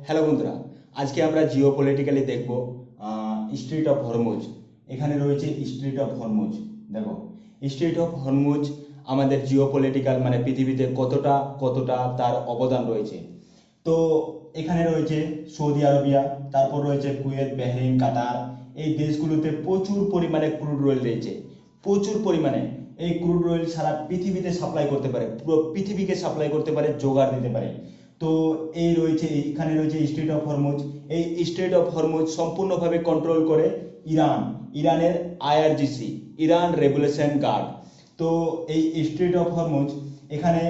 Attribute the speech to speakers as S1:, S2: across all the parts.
S1: Hello বন্ধুরা, আজকে আমরা জিও পলিটিক্যালি দেখব স্ট্রেট অফ হরমুজ। এখানে রয়েছে স্ট্রেট অফ হরমুজ। দেখো, স্ট্রেট অফ হরমুজ আমাদের জিও পলিটিক্যাল মানে পৃথিবীতে কতটা তার অবদান রয়েছে। তো এখানে রয়েছে সৌদি আরবিয়া, তারপর রয়েছে কুয়েত, বাহরাইন, কাতার। এই দেশগুলোতে প্রচুর পরিমাণে ক্রুড অয়েল রয়েছে। প্রচুর পরিমাণে এই ক্রুড অয়েল সারা পৃথিবীতে সাপ্লাই করতে পারে, পুরো পৃথিবীকে সাপ্লাই করতে পারে, জোগাড় দিতে পারে। তো এখানে রয়েছে স্ট্রেট অফ হরমুজ। এই স্ট্রেট অফ হরমুজ সম্পূর্ণভাবে কন্ট্রোল করে ইরানের আইআরজিসি, ইরান রেগুলেশন গার্ড। তো এই স্ট্রেট অফ হরমুজ এখানে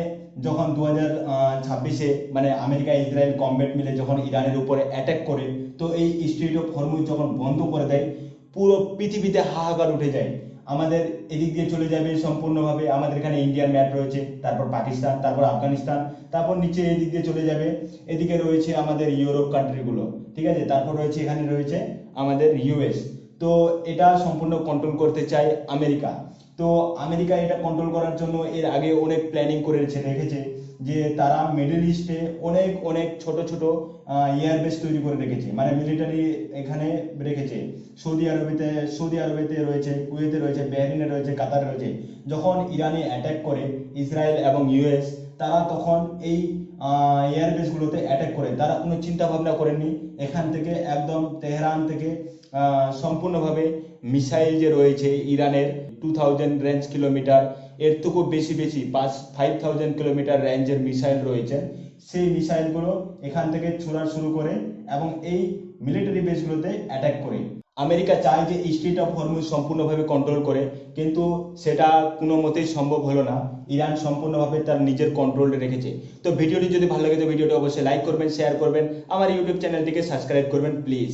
S1: যখন 2026-এ মানে আমেরিকা ইসরায়েল কমব্যাট মিলে যখন ইরানের উপরে অ্যাটাক করে, তো এই স্ট্রেট অফ হরমুজ যখন বন্ধ করে দেয়, পুরো পৃথিবীতে হাহাকার উঠে যায়। আমাদের এদিক দিয়ে চলে যাবে সম্পূর্ণভাবে, আমাদের এখানে ইন্ডিয়ান ম্যাপ রয়েছে, তারপর পাকিস্তান, তারপর আফগানিস্তান, তারপর নিচে এদিক দিয়ে চলে যাবে। এদিকে রয়েছে আমাদের ইউরোপ কান্ট্রিগুলো, ঠিক আছে। তারপর রয়েছে এখানে রয়েছে আমাদের ইউএস। তো এটা সম্পূর্ণ কন্ট্রোল করতে চায় আমেরিকা। তো আমেরিকা এটা কন্ট্রোল করার জন্য এর আগে অনেক প্ল্যানিং করে রেখেছে, যে তারা মিডল ইস্টে অনেক অনেক ছোট ছোট এয়ারবেস তৈরি করে রেখেছে, মানে মিলিটারি এখানে রেখেছে। সৌদি আরবেতে রয়েছে, কুয়েতে রয়েছে, বাহরাইনে রয়েছে, কাতারে রয়েছে। যখন ইরানে অ্যাটাক করে ইসরায়েল এবং ইউএস, তারা তখন এই এয়ারবেসগুলোতে অ্যাটাক করে। তারা কোনো চিন্তা ভাবনা করেনি, এখান থেকে একদম তেহরান থেকে সম্পূর্ণভাবে মিসাইল যে রয়েছে ইরানের 2000 রেঞ্জ কিলোমিটার, এর থেকেও বেশি 5000 কিলোমিটার রেঞ্জের মিসাইল রয়েছে। সেই মিসাইলগুলো এখান থেকে ছোড়া শুরু করে এবং এই মিলিটারি বেসগুলোতে অ্যাটাক করে। আমেরিকা চায় যে স্ট্রেট অফ হরমুজ সম্পূর্ণভাবে কন্ট্রোল করে, কিন্তু সেটা কোনো মতেই সম্ভব হলো না। ইরান সম্পূর্ণভাবে তার নিজের কন্ট্রোলে রেখেছে। তো ভিডিওটি যদি ভালো লাগে তো ভিডিওটি অবশ্যই লাইক করবেন, শেয়ার করবেন, আমার ইউটিউব চ্যানেলটিকে সাবস্ক্রাইব করবেন প্লিজ।